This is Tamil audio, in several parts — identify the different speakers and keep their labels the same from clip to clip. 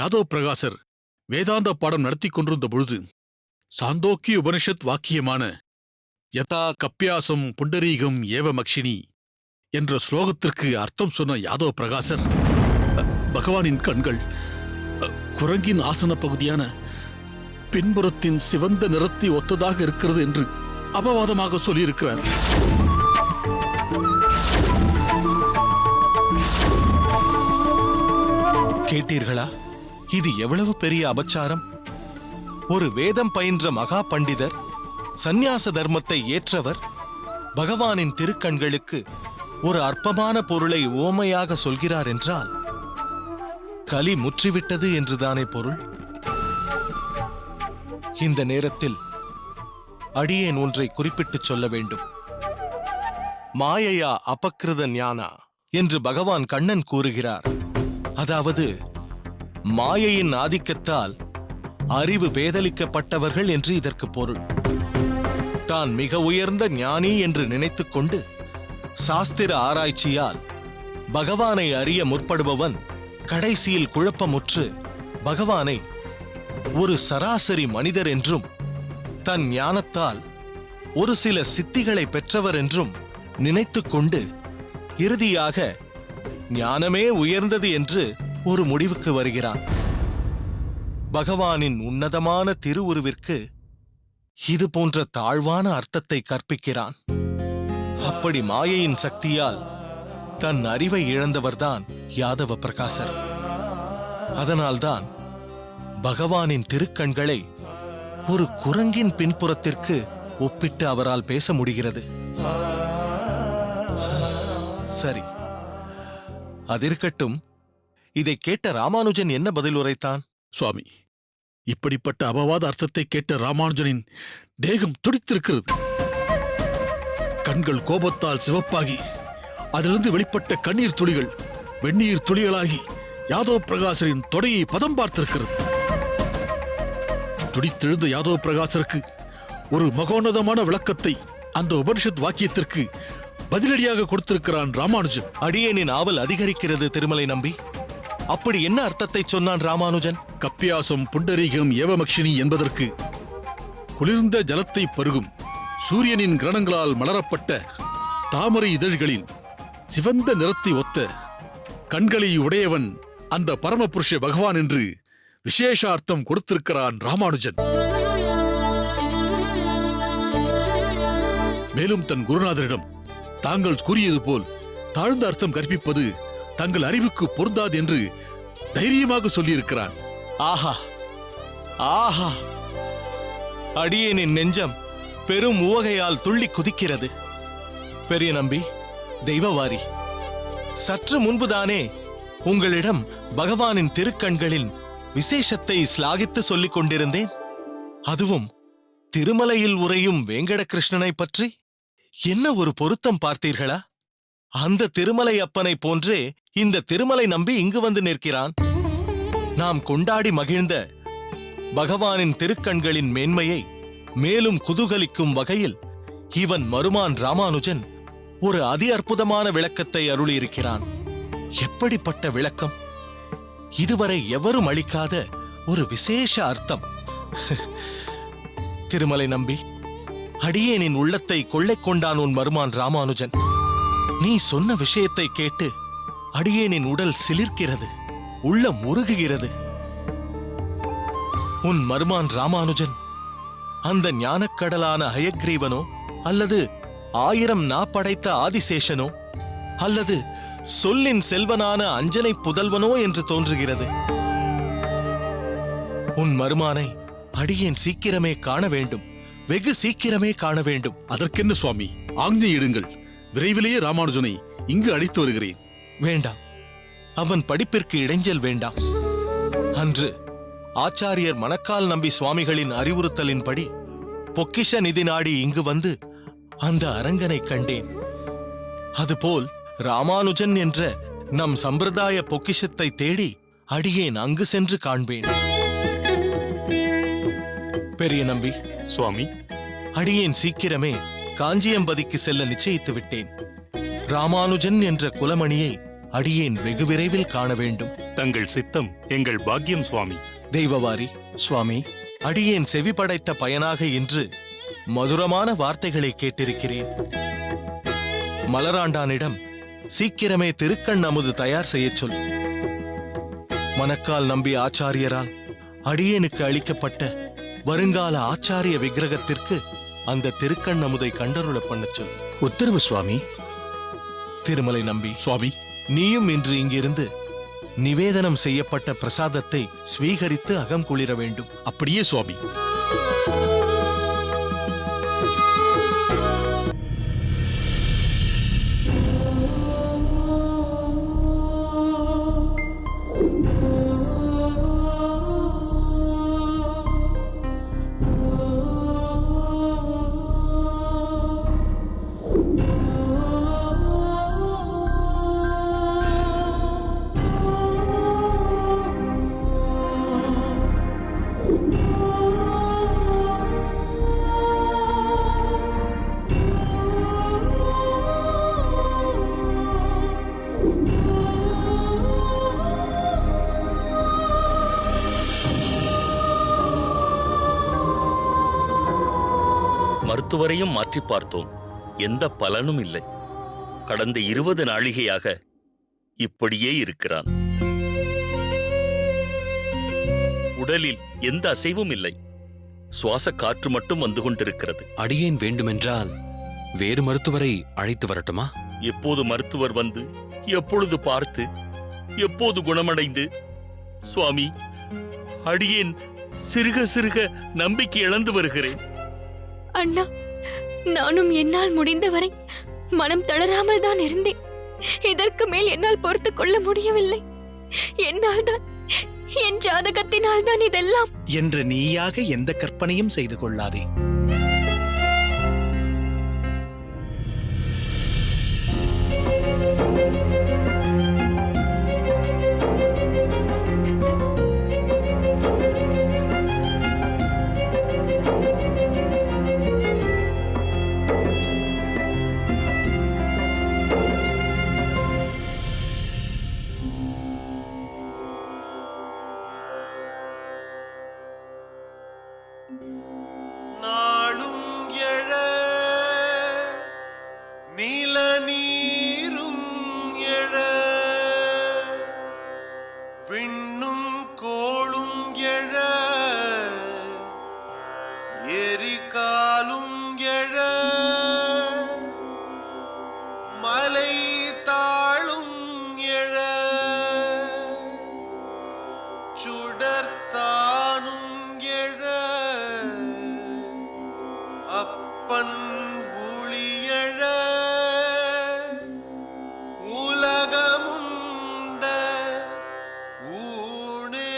Speaker 1: யாதவ் பிரகாசர் வேதாந்த பாடம் நடத்தி கொண்டிருந்த பொழுது சாந்தோக்கிய உபனிஷத் வாக்கியமான யதா கப்பியாசம் புண்டரீகம் ஏவ மக்ஷினி என்ற ஸ்லோகத்திற்கு அர்த்தம் சொன்ன யாதவ் பிரகாசர் பகவானின் கண்கள் குரங்கின் ஆசன பகுதியான பின்புறத்தின் சிவந்த நிறத்தை ஒத்ததாக இருக்கிறது என்று அபவாதமாக சொல்லியிருக்கிறார்.
Speaker 2: கேட்டீர்களா? இது எவ்வளவு பெரிய அபச்சாரம்! ஒரு வேதம் பயின்ற மகா பண்டிதர், சந்நியாச தர்மத்தை ஏற்றவர், பகவானின் திருக்கண்களுக்கு ஒரு அற்பமான பொருளை ஓமையாக சொல்கிறார் என்றால் கலி முற்றிவிட்டது என்றுதானே பொருள்? இந்த நேரத்தில் அடியேன் ஒன்றை குறிப்பிட்டுச் சொல்ல வேண்டும். மாயையா அபக்கிருத ஞானா என்று பகவான் கண்ணன் கூறுகிறார். அதாவது மாயையின் ஆதிக்கத்தால் அறிவு பேதலிக்கப்பட்டவர்கள் என்று இதற்கு பொருள். தான் மிக உயர்ந்த ஞானி என்று நினைத்துக் கொண்டு சாஸ்திர ஆராய்ச்சியால் பகவானை அறிய முற்படுபவன் கடைசியில் குழப்பமுற்று பகவானை ஒரு சராசரி மனிதர் என்றும் தன் ஞானத்தால் ஒரு சில சித்திகளை பெற்றவர் என்றும் நினைத்துக் கொண்டு இறுதியாக ஞானமே உயர்ந்தது என்று ஒரு முடிவுக்கு வருகிறான். பகவானின் உன்னதமான திருவுருவிற்கு இது போன்ற தாழ்வான அர்த்தத்தை கற்பிக்கிறான். அப்படி மாயையின் சக்தியால் தன் அறிவை இழந்தவர்தான் யாதவ பிரகாசர். அதனால்தான் பகவானின் திருக்கண்களை ஒரு குரங்கின் பின்புறத்திற்கு ஒப்பிட்டு அவரால் பேச முடிகிறது. சரி, அதிருக்கட்டும். இதை கேட்ட ராமானுஜன் என்ன பதில் உரைத்தான்?
Speaker 1: சுவாமி, இப்படிப்பட்ட அபவாத அர்த்தத்தை கேட்ட ராமானுஜனின் தேகம் துடித்திருக்கிறது. கண்கள் கோபத்தால் சிவப்பாகி அதிலிருந்து வெளிப்பட்ட கண்ணீர் துளிகள் வெந்நீர் துளிகளாகி யாதவ் பிரகாசரின் தொடையை பதம் பார்த்திருக்கிறது. துடித்தெழுந்த யாதவ் பிரகாசருக்கு ஒரு மகோன்னதமான விளக்கத்தை அந்த உபனிஷத் வாக்கியத்திற்கு பதிலடியாக கொடுத்திருக்கிறான் ராமானுஜன்.
Speaker 2: அடியேனின் ஆவல் அதிகரிக்கிறது திருமலை நம்பி. அப்படி என்ன அர்த்தத்தை சொன்னான் ராமானுஜன்?
Speaker 1: கப்பியாசம் புண்டரீகம் ஏவமக்ஷினி என்பதற்கு குளிர்ந்த ஜலத்தை பருகும் சூரியனின் கிரணங்களால் மலரப்பட்ட தாமரை இதழ்களில் சிவந்த நிறத்தை ஒத்த கண்களை உடையவன் அந்த பரமபுருஷ பகவான் என்று விசேஷ அர்த்தம் கொடுத்திருக்கிறான் ராமானுஜன். மேலும் தன் குருநாதரிடம் தாங்கள் கூறியது போல் தாழ்ந்த அர்த்தம் கற்பிப்பது தங்கள் அறிவுக்கு பொருந்தாது என்று தைரியமாக சொல்லியிருக்கிறான்.
Speaker 2: ஆஹா ஆஹா! அடியேனின் நெஞ்சம் பெரும் உவகையால் துள்ளி குதிக்கிறது. பெரிய நம்பி, தெய்வவாரி, சற்று முன்புதானே உங்களிடம் பகவானின் திருக்கண்களின் விசேஷத்தை ஸ்லாகித்து சொல்லிக் கொண்டிருந்தேன். அதுவும் திருமலையில் உறையும் வேங்கட கிருஷ்ணனை பற்றி. என்ன ஒரு பொருத்தம் பார்த்தீர்களா? அந்த திருமலை அப்பனை போன்றே இந்த திருமலை நம்பி இங்கு வந்து நிற்கிறான். நாம் கொண்டாடி மகிழ்ந்த பகவானின் திருக்கண்களின் மேன்மையை மேலும் குதூகலிக்கும் வகையில் இவன் மருமான் ராமானுஜன் ஒரு அதி அற்புதமான விளக்கத்தை அருளியிருக்கிறான். எப்படிப்பட்ட விளக்கம்! இதுவரை எவரும் அளிக்காத ஒரு விசேஷ அர்த்தம். திருமலை நம்பி, அடியேனின் உள்ளத்தை கொள்ளை கொண்டான் உன் மருமான் ராமானுஜன். நீ சொன்ன விஷயத்தை கேட்டு அடியேனின் உடல் சிலிர்க்கிறது, உள்ளம் உருகுகிறது. உன் மருமான் ராமானுஜன் அந்த ஞானக்கடலான ஹயக்ரீவனோ, அல்லது 1000 நா படைத்த ஆதிசேஷனோ, அல்லது சொல்லின் செல்வனான அஞ்சனை புதல்வனோ என்று தோன்றுகிறது. உன் மருமானை அடியேன் சீக்கிரமே காண வேண்டும், வெகு சீக்கிரமே காண வேண்டும்.
Speaker 1: அதற்கென்ன சுவாமி, ஆக்ஞையிடுங்கள். விரைவிலேயே ராமானுஜனை இங்கு அழைத்து வருகிறேன்.
Speaker 2: வேண்டாம், அவன் படிப்பிற்கு இடைஞ்சல் வேண்டாம். அன்று ஆச்சாரியர் மணக்கால் நம்பி சுவாமிகளின் அறிவுறுத்தலின்படி பொக்கிஷ நிதி நாடி இங்கு வந்து அந்த அரங்கனை கண்டேன். அதுபோல் ராமானுஜன் என்ற நம் சம்பிரதாய பொக்கிஷத்தை தேடி அடியேன் அங்கு சென்று காண்பேன். பெரிய நம்பி
Speaker 3: சுவாமி,
Speaker 2: அடியேன் சீக்கிரமே காஞ்சியம்பதிக்கு செல்ல நிச்சயித்து விட்டேன். ராமானுஜன் என்ற குலமணியை அடியேன் வெகு விரைவில் காண வேண்டும்.
Speaker 3: தங்கள் சித்தம் எங்கள் பாக்கியம் சுவாமி.
Speaker 2: தெய்வவாரி
Speaker 4: சுவாமி,
Speaker 2: அடியேன் செவி படைத்த பயனாக இன்று மதுரமான வார்த்தைகளை கேட்டிருக்கிறேன். மலராண்டானிடம் சீக்கிரமே திருக்கண் அமுது தயார் செய்யச் சொல். மணக்கால் நம்பி ஆச்சாரியரால் அடியேனுக்கு அளிக்கப்பட்ட வருங்கால ஆச்சாரிய விக்கிரகத்திற்கு அந்த திருக்கண் அமுதை கண்டருள பண்ணச் சொல்.
Speaker 4: உத்தரவு சுவாமி.
Speaker 2: திருமலை நம்பி,
Speaker 1: சுவாமி,
Speaker 2: நீயும் இன்று இங்கிருந்து நிவேதனம் செய்யப்பட்ட பிரசாதத்தை ஸ்வீகரித்து அகம் குளிர வேண்டும்.
Speaker 1: அப்படியே சுவாமி.
Speaker 5: மருத்துவரையும் மாற்றி பார்த்தோம், எந்த பலனும் இல்லை. கடந்த 20 நாழிகையாக இப்படியே இருக்கிறான். உடலில் எந்த அசைவும் இல்லை, சுவாச காற்று மட்டும் வந்து கொண்டிருக்கிறது.
Speaker 6: அடியேன் வேண்டுமென்றால் வேறு மருத்துவரை அழைத்து வரட்டுமா?
Speaker 5: எப்போது மருத்துவர் வந்து எப்பொழுது பார்த்து எப்போது குணமடைந்து? சுவாமி, அடியேன் சிறுக சிறுக நம்பிக்கை இழந்து வருகிறேன்.
Speaker 7: அண்ணா, நானும் என்னால் முடிந்தவரை மனம் தளராமல் தான் இருந்தேன். இதற்கு மேல் என்னால் பொறுத்து கொள்ள முடியவில்லை. என்னால் தான், என் ஜாதகத்தினால் தான் இதெல்லாம்
Speaker 4: என்று நீயாக எந்த கற்பனையும் செய்து கொள்ளாதே.
Speaker 8: நாளும் எழ நீல நீரும் எழ விண்ணும் கோளும் எழ எரிகாலும் எழ மலை தாழும் எழ சுடர்த்தானும் எழ அப்பன் ஊழியழ உலகமுண்ட ஊனே.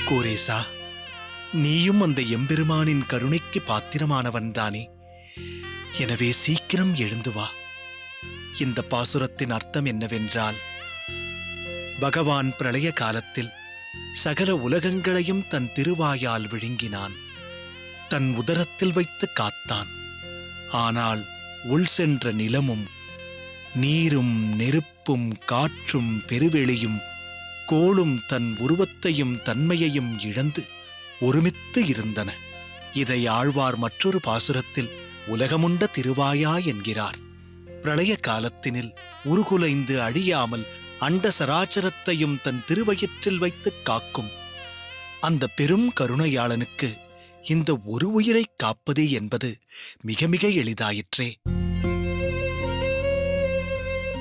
Speaker 4: கோரேசா, நீயும் அந்த எம்பெருமானின் கருணைக்கு பாத்திரமானவன்தானே? எனவே சீக்கிரம் எழுந்து வா. இந்த பாசுரத்தின் அர்த்தம் என்னவென்றால், பகவான் பிரளய காலத்தில் சகல உலகங்களையும் தன் திருவாயால் விழுங்கினான். தன் உதரத்தில் வைத்து காத்தான். ஆனால் உள் சென்ற நிலமும் நீரும் நெருப்பும் காற்றும் பெருவெளியும் கோளும் தன் உருவத்தையும் தன்மையையும் இழந்து ஒருமித்து இருந்தன. இதை ஆழ்வார் மற்றொரு பாசுரத்தில் உலகமுண்ட திருவாயா என்கிறார். பிரளய காலத்தினில் உருகுலைந்து அழியாமல் அண்ட சராச்சரத்தையும் தன் திருவயிற்றில் வைத்துக் காக்கும் அந்த பெரும் கருணையாளனுக்கு இந்த ஒரு உயிரை காப்பது என்பது மிக மிக எளிதாயிற்றே.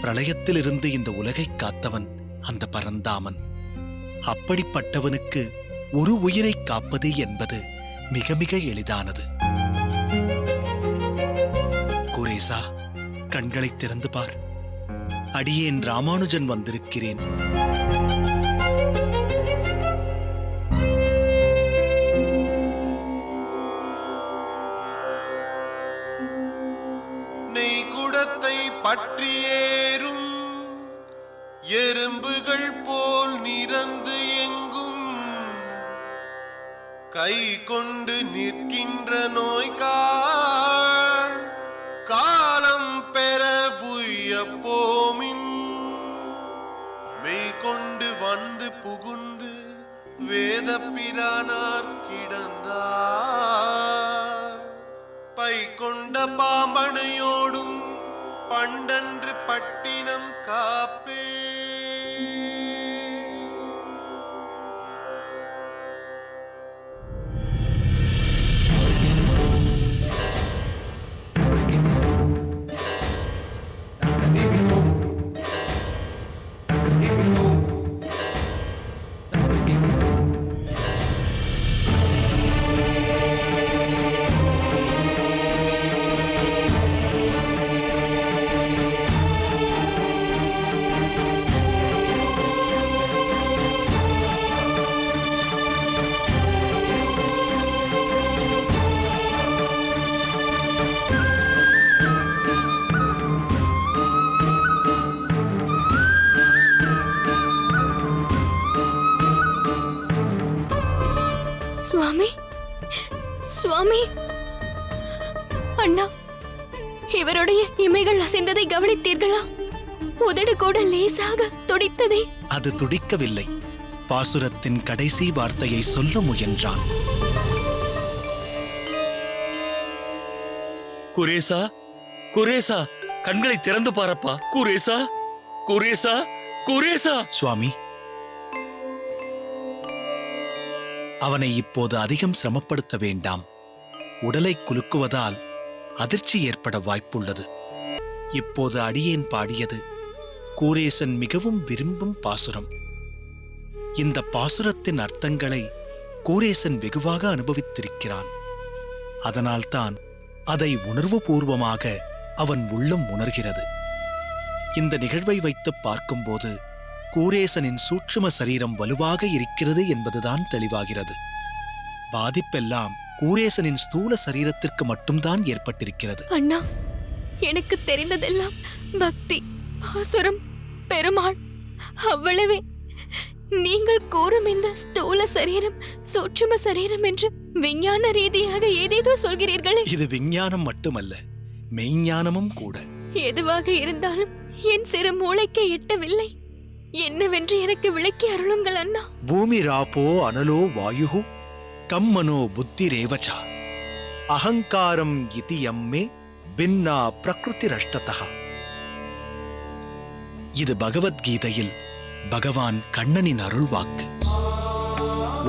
Speaker 4: பிரளயத்திலிருந்து இந்த உலகை காத்தவன் அந்த பரந்தாமன். அப்படிப்பட்டவனுக்கு ஒரு உயிரை காப்பது என்பது மிக மிக எளிதானது. குரேசா, கண்களைத் திறந்து பார். அடியேன் ராமானுஜன் வந்திருக்கிறேன்.
Speaker 8: நெய்குடத்தை பற்றியேறும் எறும்புகள் போல் நிறந்து எங்கும் கை கொண்டு நிற்கின்ற நோய்காள் காலம் பெற உய்ய போமின் மெய் கொண்டு வந்து புகுந்து வேத பிரானார் கிடந்தார் பை கொண்ட பாம்பனையோடும் பண்டன்று பட்டினம் காப்பே.
Speaker 7: சுவாமி, சுவாமி, அண்ணா, இவருடைய இமைகள் அசைந்ததை கவனித்தீர்களா? உதடு கூட லேசாக துடித்ததே.
Speaker 4: அது துடிக்கவில்லை, பாசுரத்தின் கடைசி வார்த்தையை சொல்ல முயன்றான்.
Speaker 5: குரேசா, குரேசா, கண்களை திறந்து பாரப்பா. குரேசா, குரேசா, குரேசா.
Speaker 4: சுவாமி, அவனை இப்போது அதிகம் சிரமப்படுத்த வேண்டாம். உடலை குலுக்குவதால் அதிர்ச்சி ஏற்பட வாய்ப்புள்ளது. இப்போது அடியேன் பாடியது கூரேசன் மிகவும் விரும்பும் பாசுரம். இந்த பாசுரத்தின் அர்த்தங்களை கூரேசன் வெகுவாக அனுபவித்திருக்கிறான். அதனால்தான் அதை உணர்வுபூர்வமாக அவன் உள்ளம் உணர்கிறது. இந்த நிகழ்வை வைத்து பார்க்கும்போது கூரேசனின் சூட்சும சரீரம் வலுவாக இருக்கிறது என்பதுதான் தெளிவாகிறது. பாதிப்பெல்லாம் கூரேசனின் ஸ்தூல சரீரத்திற்கு மட்டும்தான் ஏற்பட்டிருக்கிறது.
Speaker 7: அண்ணா, எனக்கு தெரிந்ததெல்லாம் பக்தி, பாசுரம், பெருமாள், அவ்வளவே. நீங்கள் கூறும் இந்த ஸ்தூல சரீரம், சூட்சும சரீரம் என்று விஞ்ஞான ரீதியாக ஏதேதோ சொல்கிறீர்களே.
Speaker 4: இது விஞ்ஞானம் மட்டுமல்ல, மெய்ஞானமும் கூட.
Speaker 7: எதுவாக இருந்தாலும் என் சிறு மூளைக்கு எட்டவில்லை. என்னவென்று எனக்கு விளக்கி அருளுங்கள் அண்ணா.
Speaker 4: பூமி ராப்போ அனலோ வாயு கம்மனோ புத்தி ரேவச்சா அகங்காரம் இதி யம்மே பின்னா பிரகிருதி ரஷ்டதா. இது பகவத்கீதையில் பகவான் கண்ணனின் அருள்வாக்கு.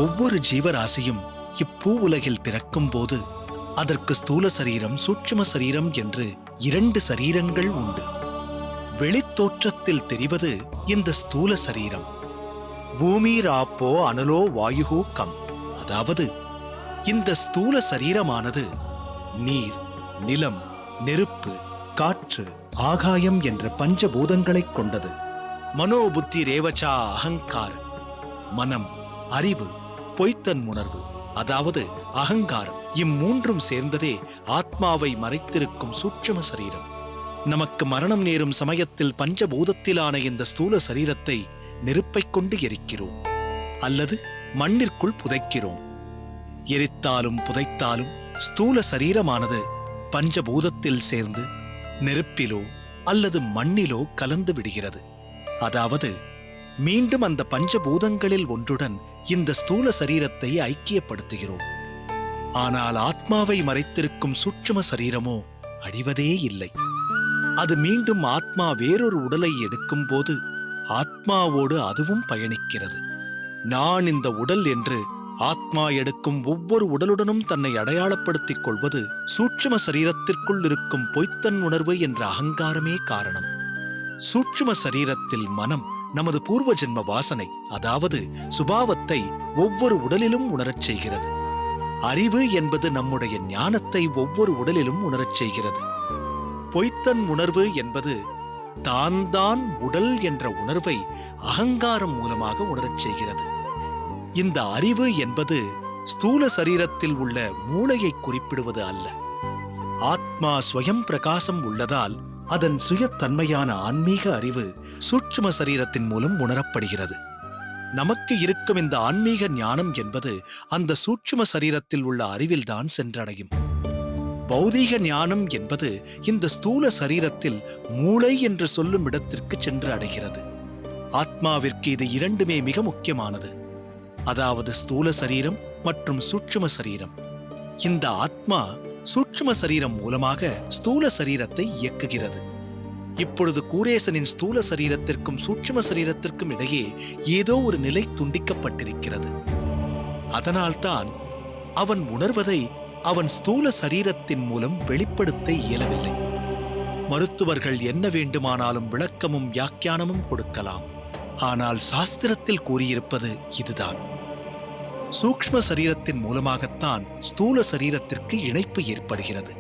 Speaker 4: ஒவ்வொரு ஜீவராசியும் இப்பூ உலகில் பிறக்கும் போது அதற்கு ஸ்தூல சரீரம், சூட்சும சரீரம் என்று 2 சரீரங்கள் உண்டு. வெளித்தோற்றத்தில் தெரிவது இந்த ஸ்தூல சரீரம். பூமி ராப்போ அனலோ வாயு கம், அதாவது இந்த ஸ்தூல சரீரமானது நீர், நிலம், நெருப்பு, காற்று, ஆகாயம் என்ற பஞ்சபூதங்களைக் கொண்டது. மனோபுத்தி ரேவச்சா அகங்கார், மனம், அறிவு, பொய்த்தன் உணர்வு, அதாவது அகங்காரம், இம்மூன்றும் சேர்ந்ததே ஆத்மாவை மறைத்திருக்கும் சூட்சும சரீரம். நமக்கு மரணம் நேரும் சமயத்தில் பஞ்சபூதத்திலான இந்த ஸ்தூல சரீரத்தை நெருப்பைக் கொண்டு எரிக்கிறோம் அல்லது மண்ணிற்குள் புதைக்கிறோம். எரித்தாலும் புதைத்தாலும் ஸ்தூல சரீரமானது பஞ்சபூதத்தில் சேர்ந்து நெருப்பிலோ அல்லது மண்ணிலோ கலந்து விடுகிறது. அதாவது மீண்டும் அந்த பஞ்சபூதங்களில் ஒன்றுடன் இந்த ஸ்தூல சரீரத்தை ஐக்கியப்படுத்துகிறோம். ஆனால் ஆத்மாவை மறைத்திருக்கும் சூட்சும சரீரமோ அழிவதே இல்லை. அது மீண்டும் ஆத்மா வேறொரு உடலை எடுக்கும் போது ஆத்மாவோடு அதுவும் பயணிக்கிறது. நான் இந்த உடல் என்று ஆத்மா எடுக்கும் ஒவ்வொரு உடலுடனும் தன்னை அடையாளப்படுத்திக் கொள்வது சூட்சும சரீரத்திற்குள் இருக்கும் பொய்த்தன் உணர்வு என்ற அகங்காரமே காரணம். சூட்சும சரீரத்தில் மனம் நமது பூர்வ ஜென்ம வாசனை, அதாவது சுபாவத்தை ஒவ்வொரு உடலிலும் உணரச் செய்கிறது. அறிவு என்பது நம்முடைய ஞானத்தை ஒவ்வொரு உடலிலும் உணரச் செய்கிறது. பொய்த்தன் உணர்வு என்பது தான் உடல் என்ற உணர்வை அகங்காரம் மூலமாக உணரச் செய்கிறது. இந்த அறிவு என்பது ஸ்தூல சரீரத்தில் உள்ள மூளையை குறிப்பிடுவது அல்ல. ஆத்மா ஸ்வயம் பிரகாசம் உள்ளதால் அதன் சுயத்தன்மையான ஆன்மீக அறிவு சூட்சும சரீரத்தின் மூலம் உணரப்படுகிறது. நமக்கு இருக்கும் இந்த ஆன்மீக ஞானம் என்பது அந்த சூட்சும சரீரத்தில் உள்ள அறிவில்தான் சென்றடையும். பௌதீக ஞானம் என்பது இந்த ஸ்தூல சரீரத்தில் மூளை என்று சொல்லும் இடத்திற்கு சென்று அடைகிறது. ஆத்மாவிற்கு இது இரண்டுமே மிக முக்கியமானது, அதாவது ஸ்தூல சரீரம் மற்றும் சூட்சும சரீரம். இந்த ஆத்மா சூட்சும சரீரம் மூலமாக ஸ்தூல சரீரத்தை இயக்குகிறது. இப்பொழுது கூரேசனின் ஸ்தூல சரீரத்திற்கும் சூட்சும சரீரத்திற்கும் இடையே ஏதோ ஒரு நிலை துண்டிக்கப்பட்டிருக்கிறது. அதனால்தான் அவன் உணர்வதை அவன் ஸ்தூல சரீரத்தின் மூலம் வெளிப்படுத்த இயலவில்லை. மருத்துவர்கள் என்ன வேண்டுமானாலும் விளக்கமும் வியாக்கியானமும் கொடுக்கலாம், ஆனால் சாஸ்திரத்தில் கூறியிருப்பது இதுதான். சூக்ஷ்ம சரீரத்தின் மூலமாகத்தான் ஸ்தூல சரீரத்திற்கு இணைப்பு ஏற்படுகிறது.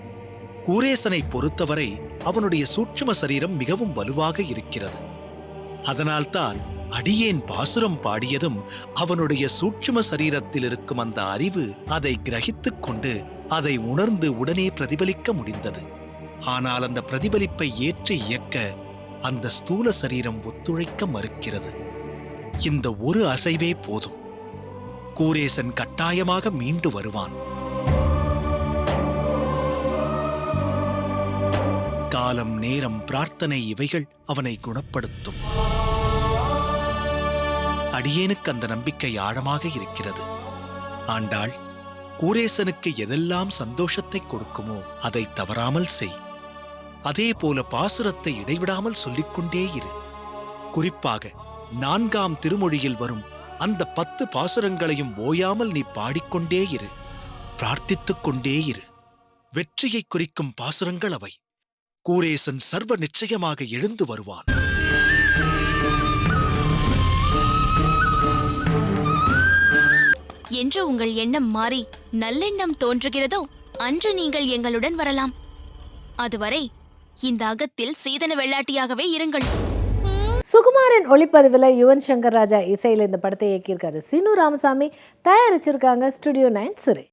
Speaker 4: கூரேசனை பொறுத்தவரை அவனுடைய சூட்சும சரீரம் மிகவும் வலுவாக இருக்கிறது. அதனால்தான் அடியேன் பாசுரம் பாடியதும் அவனுடைய சூட்சும சரீரத்தில் இருக்கும் அந்த அறிவு அதை கிரகித்துக் கொண்டு அதை உணர்ந்து உடனே பிரதிபலிக்க முடிந்தது. ஆனால் அந்த பிரதிபலிப்பை ஏற்றி இயக்க அந்த ஸ்தூல சரீரம் ஒத்துழைக்க மறுக்கிறது. இந்த ஒரு அசைவே போதும், கூரேசன் கட்டாயமாக மீண்டு வருவான். காலம், நேரம், பிரார்த்தனை இவைகள் அவனை குணப்படுத்தும். அடியேனுக்கு அந்த நம்பிக்கை ஆழமாக இருக்கிறது. ஆண்டாள், கூரேசனுக்கு எதெல்லாம் சந்தோஷத்தை கொடுக்குமோ அதை தவறாமல் செய். அதே போல பாசுரத்தை இடைவிடாமல் சொல்லிக்கொண்டே இரு. குறிப்பாக 4ஆம் திருமொழியில் வரும் அந்த 10 பாசுரங்களையும் ஓயாமல் நீ பாடிக்கொண்டே இரு, பிரார்த்தித்துக் கொண்டே இரு. வெற்றியை குறிக்கும் பாசுரங்கள் அவை. கூரேசன் சர்வ நிச்சயமாக எழுந்து வருவான்.
Speaker 7: என்று உங்கள் எண்ணம் மாறி நல்லெண்ணம் தோன்றுகிறதோ அன்று நீங்கள் எங்களுடன் வரலாம். அதுவரை இந்த அகத்தில் சீதன வெள்ளாட்டியாகவே இருங்கள்.
Speaker 9: சுகுமாரன் ஒளிப்பதிவில் யுவன் சங்கர் ராஜா இசையில் இந்த படத்தை இயக்கியிருக்காரு. சீனு ராமசாமி தயாரிச்சிருக்காங்க. ஸ்டுடியோ 9 சிறை.